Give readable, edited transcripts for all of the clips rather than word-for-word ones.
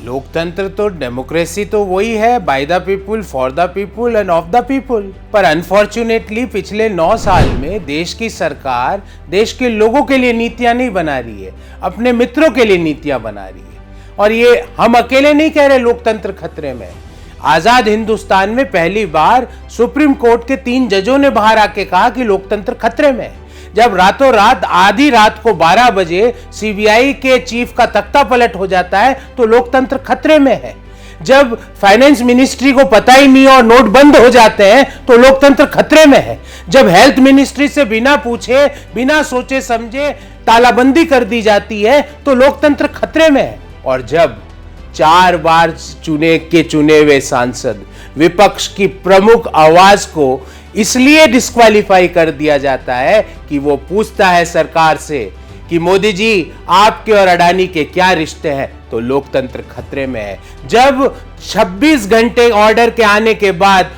लोकतंत्र तो डेमोक्रेसी तो वही है, by the people, for the people end of the people. पर अनफॉर्चुनेटली पिछले 9 साल में देश की सरकार देश के लोगों के लिए नीतियां नहीं बना रही है, अपने मित्रों के लिए नीतियां बना रही है। और ये हम अकेले नहीं कह रहे लोकतंत्र खतरे में। आजाद हिंदुस्तान में पहली बार सुप्रीम कोर्ट के 3 जजों ने बाहर आके कहा कि लोकतंत्र खतरे में है। जब रातों रात आधी रात को 12 बजे सीबीआई के चीफ का तख्ता पलट हो जाता है तो लोकतंत्र खतरे में है। जब फाइनेंस मिनिस्ट्री को पता ही नहीं और नोट बंद हो जाते हैं तो लोकतंत्र खतरे में है। जब हेल्थ मिनिस्ट्री से बिना पूछे, बिना सोचे समझे तालाबंदी कर दी जाती है तो लोकतंत्र खतरे में है। और जब 4 बार चुने हुए सांसद विपक्ष की प्रमुख आवाज को इसलिए डिस्क्वालीफाई कर दिया जाता है कि वो पूछता है सरकार से कि मोदी जी आपके और अडानी के क्या रिश्ते हैं, तो लोकतंत्र खतरे में है। जब 26 घंटे ऑर्डर के आने के बाद,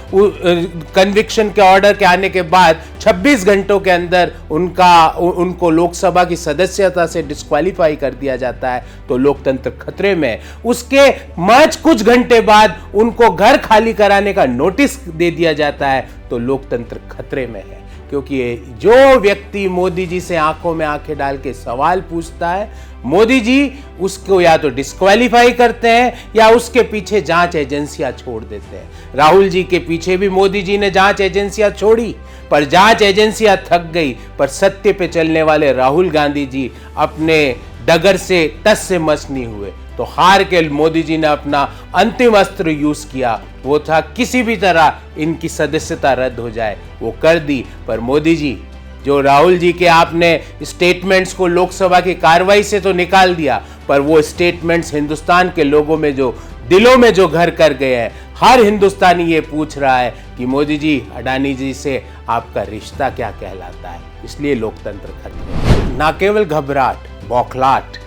कन्विक्शन के ऑर्डर के आने के बाद 26 घंटों के अंदर उनको लोकसभा की सदस्यता से डिस्क्वालीफाई कर दिया जाता है तो लोकतंत्र खतरे में है। उसके महज कुछ घंटे बाद उनको घर खाली कराने का नोटिस दे दिया जाता है तो लोकतंत्र खतरे में है। क्योंकि जो व्यक्ति मोदी जी से आंखों में आंखें डाल के सवाल पूछता है, मोदी जी उसको या तो डिस्क्वालीफाई करते हैं या उसके पीछे जांच एजेंसियां छोड़ देते हैं। राहुल जी के पीछे भी मोदी जी ने जांच एजेंसियां छोड़ी, पर जांच एजेंसियां थक गई, पर सत्य पे चलने वाले राहुल गांधी जी अपने डगर से टस से मस नहीं हुए। तो हार के मोदी जी ने अपना अंतिम अस्त्र यूज किया, वो था किसी भी तरह इनकी सदस्यता रद्द हो जाए, वो कर दी। पर मोदी जी, जो राहुल जी के आपने स्टेटमेंट्स को लोकसभा की कार्रवाई से तो निकाल दिया, पर वो स्टेटमेंट्स हिंदुस्तान के लोगों में जो दिलों में जो घर कर गए हैं। हर हिंदुस्तानी ये पूछ रहा है कि मोदी जी, अडानी जी से आपका रिश्ता क्या कहलाता है। इसलिए लोकतंत्र खतरे। ना केवल घबराहट, बौखलाहट,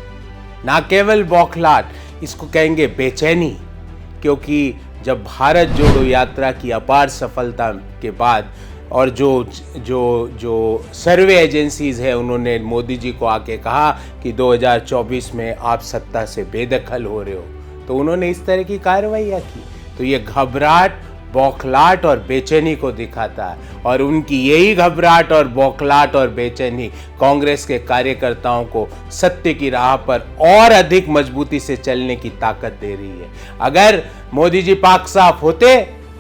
ना केवल बौखलाहट, इसको कहेंगे बेचैनी। क्योंकि जब भारत जोड़ो यात्रा की अपार सफलता के बाद और जो सर्वे एजेंसीज है उन्होंने मोदी जी को आके कहा कि 2024 में आप सत्ता से बेदखल हो रहे हो, तो उन्होंने इस तरह की कार्रवाइयाँ की। तो ये घबराहट, बौखलाहट और बेचैनी को दिखाता है। और उनकी यही घबराहट और बौखलाहट और बेचैनी कांग्रेस के कार्यकर्ताओं को सत्य की राह पर और अधिक मजबूती से चलने की ताकत दे रही है। अगर मोदी जी पाक साफ होते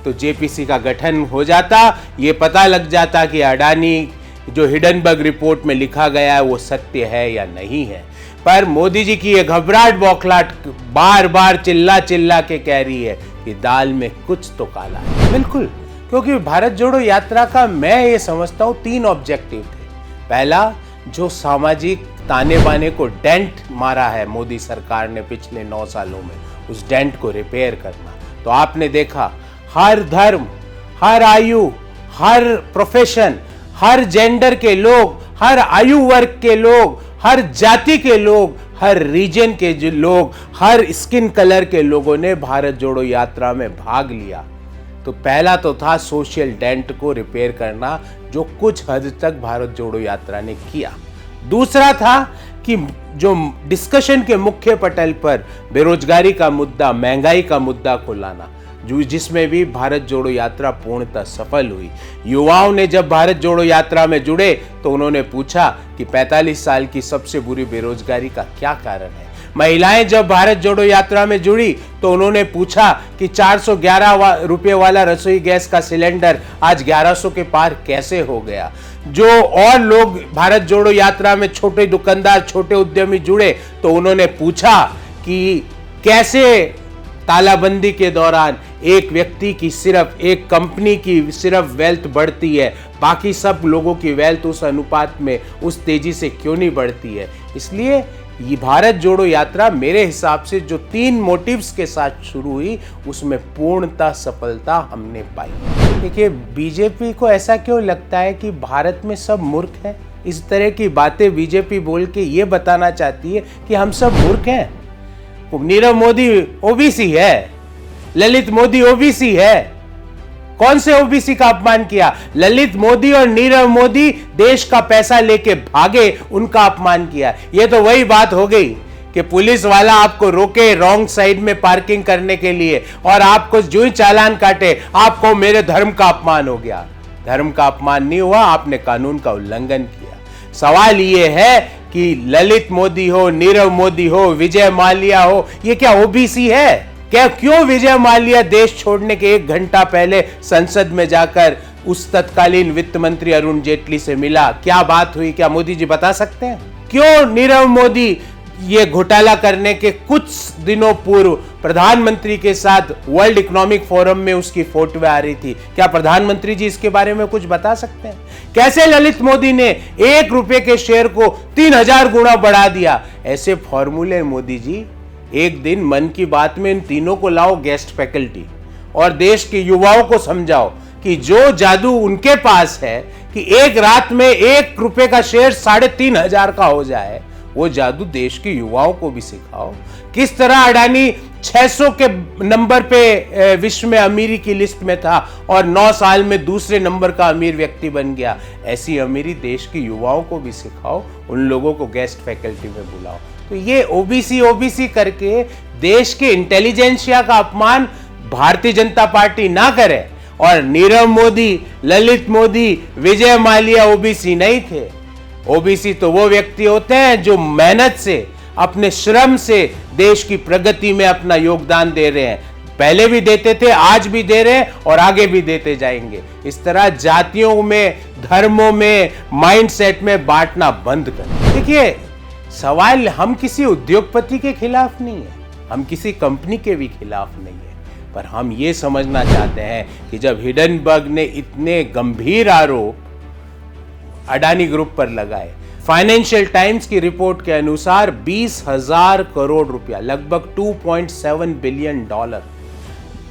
तो जेपीसी का गठन हो जाता, ये पता लग जाता कि अडानी जो हिडनबर्ग रिपोर्ट में लिखा गया है वो सत्य है या नहीं है। पर मोदी जी की ये घबराहट, बौखलाहट बार बार चिल्ला के कह रही है कि दाल में कुछ तो काला है। बिल्कुल, क्योंकि भारत जोड़ो यात्रा का मैं ये समझता हूँ 3 ऑब्जेक्टिव थे। पहला, जो सामाजिक ताने बाने को डेंट मारा है मोदी सरकार ने पिछले 9 सालों में, उस डेंट को रिपेयर करना। तो आपने देखा हर धर्म, हर आयु, हर प्रोफेशन, हर जेंडर के लोग, हर आयु वर्ग के लोग, हर जाति के लोग, हर रीजन के जो लोग, हर स्किन कलर के लोगों ने भारत जोड़ो यात्रा में भाग लिया। तो पहला तो था सोशल डेंट को रिपेयर करना, जो कुछ हद तक भारत जोड़ो यात्रा ने किया। दूसरा था कि जो डिस्कशन के मुख्य पटल पर बेरोजगारी का मुद्दा, महंगाई का मुद्दा को लाना, जिसमें भी भारत जोड़ो यात्रा पूर्णतः सफल हुई। युवाओं ने जब भारत जोड़ो यात्रा में जुड़े तो उन्होंने पूछा कि 45 साल की सबसे बुरी बेरोजगारी का क्या कारण है। महिलाएं जब भारत जोड़ो यात्रा में जुड़ी तो उन्होंने पूछा कि 411 रुपये वाला रसोई गैस का सिलेंडर आज 1100 के पार कैसे हो गया। जो और लोग भारत जोड़ो यात्रा में, छोटे दुकानदार, छोटे उद्यमी जुड़े तो उन्होंने पूछा कि कैसे तालाबंदी के दौरान एक व्यक्ति की, सिर्फ एक कंपनी की सिर्फ वेल्थ बढ़ती है, बाकी सब लोगों की वेल्थ उस अनुपात में, उस तेजी से क्यों नहीं बढ़ती है। इसलिए ये भारत जोड़ो यात्रा मेरे हिसाब से जो 3 मोटिव्स के साथ शुरू हुई उसमें पूर्णतः सफलता हमने पाई। देखिए, बीजेपी को ऐसा क्यों लगता है कि भारत में सब मूर्ख हैं? इस तरह की बातें बीजेपी बोल के ये बताना चाहती है कि हम सब मूर्ख हैं। नीरव मोदी ओबीसी है, ललित मोदी ओबीसी है। कौन से ओबीसी का अपमान किया? ललित मोदी और नीरव मोदी देश का पैसा लेके भागे, उनका अपमान किया। यह तो वही बात हो गई कि पुलिस वाला आपको रोके रॉन्ग साइड में पार्किंग करने के लिए और आपको जो ही चालान काटे, आपको मेरे धर्म का अपमान हो गया। धर्म का अपमान नहीं हुआ, आपने कानून का उल्लंघन किया। सवाल यह है कि ललित मोदी हो, नीरव मोदी हो, विजय माल्या हो, ये क्या ओबीसी है क्या? क्यों विजय माल्या देश छोड़ने के 1 घंटा पहले संसद में जाकर उस तत्कालीन वित्त मंत्री अरुण जेटली से मिला? क्या बात हुई? क्या मोदी जी बता सकते हैं? क्यों नीरव मोदी ये घोटाला करने के कुछ दिनों पूर्व प्रधानमंत्री के साथ वर्ल्ड इकोनॉमिक फोरम में उसकी फोटो आ रही थी? क्या प्रधानमंत्री जी इसके बारे में कुछ बता सकते हैं? कैसे ललित मोदी ने 1 रुपए के शेयर को 3000 गुना बढ़ा दिया? ऐसे फॉर्मूले मोदी जी, एक दिन मन की बात में इन तीनों को लाओ गेस्ट फैकल्टी और देश के युवाओं को समझाओ कि जो जादू उनके पास है कि एक रात में 1 रुपए का शेयर 3500 का हो जाए, वो जादू देश के युवाओं को भी सिखाओ। किस तरह अडानी 600 के नंबर पे विश्व में अमीरी की लिस्ट में था और 9 साल में दूसरे नंबर का अमीर व्यक्ति बन गया। ऐसी अमीरी देश के युवाओं को भी सिखाओ, उन लोगों को गेस्ट फैकल्टी में बुलाओ। तो ये ओबीसी करके देश के इंटेलिजेंसिया का अपमान भारतीय जनता पार्टी ना करे। और नीरव मोदी, ललित मोदी, विजय माल्या ओबीसी नहीं थे। ओबीसी तो वो व्यक्ति होते हैं जो मेहनत से, अपने श्रम से देश की प्रगति में अपना योगदान दे रहे हैं। पहले भी देते थे, आज भी दे रहे हैं और आगे भी देते जाएंगे। इस तरह जातियों में, धर्मों में, माइंडसेट में बांटना बंद करें। देखिए, सवाल हम किसी उद्योगपति के खिलाफ नहीं है, हम किसी कंपनी के भी खिलाफ नहीं है, पर हम ये समझना चाहते हैं कि जब हिडनबर्ग ने इतने गंभीर आरोप अडानी ग्रुप पर लगाए, फाइनेंशियल टाइम्स की रिपोर्ट के अनुसार 20,000 करोड़ रुपया, लगभग 2.7 बिलियन डॉलर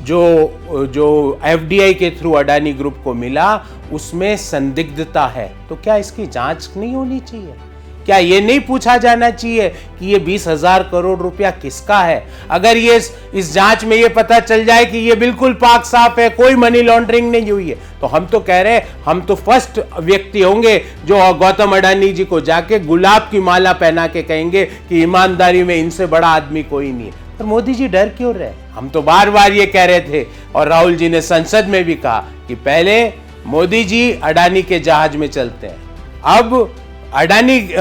जो एफडीआई के थ्रू अडानी ग्रुप को मिला, उसमें संदिग्धता है। तो क्या इसकी जांच नहीं होनी चाहिए? क्या ये नहीं पूछा जाना चाहिए कि ये 20,000 करोड़ रुपया किसका है? अगर ये इस जांच में ये पता चल जाए कि ये बिल्कुल पाक साफ है, कोई मनी लॉन्ड्रिंग नहीं हुई है, तो हम तो कह रहे हैं, हम तो फर्स्ट व्यक्ति होंगे जो गौतम अडानी जी को जाके गुलाब की माला पहना के कहेंगे कि ईमानदारी में इनसे बड़ा आदमी कोई नहीं है। पर मोदी जी डर क्यों रहे? हम तो बार बार ये कह रहे थे और राहुल जी ने संसद में भी कहा कि पहले मोदी जी अडानी के जहाज में चलते हैं, अब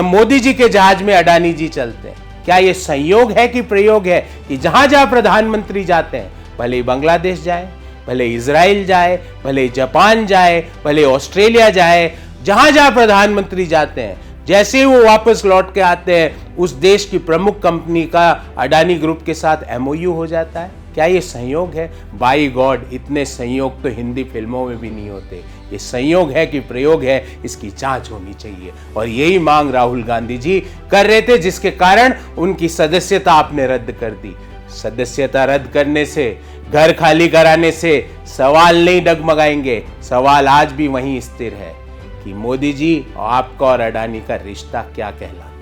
मोदी जी के जहाज में अडानी जी चलते हैं। क्या ये संयोग है कि प्रयोग है कि जहां जहां प्रधानमंत्री जाते हैं, भले ही बांग्लादेश जाए, भले इजराइल जाए, भले जापान जाए, भले ऑस्ट्रेलिया जाए, जहां जहां प्रधानमंत्री जाते हैं, जैसे ही वो वापस लौट के आते हैं, उस देश की प्रमुख कंपनी का अडानी ग्रुप के साथ एमओयू हो जाता है? क्या ये संयोग है? बाई गॉड, इतने संयोग तो हिंदी फिल्मों में भी नहीं होते। ये संयोग है कि प्रयोग है, इसकी जांच होनी चाहिए। और यही मांग राहुल गांधी जी कर रहे थे, जिसके कारण उनकी सदस्यता आपने रद्द कर दी। सदस्यता रद्द करने से, घर खाली कराने से सवाल नहीं डगमगाएंगे। सवाल आज भी वहीं स्थिर है कि मोदी जी, आपका और अडानी का रिश्ता क्या कहलाता है।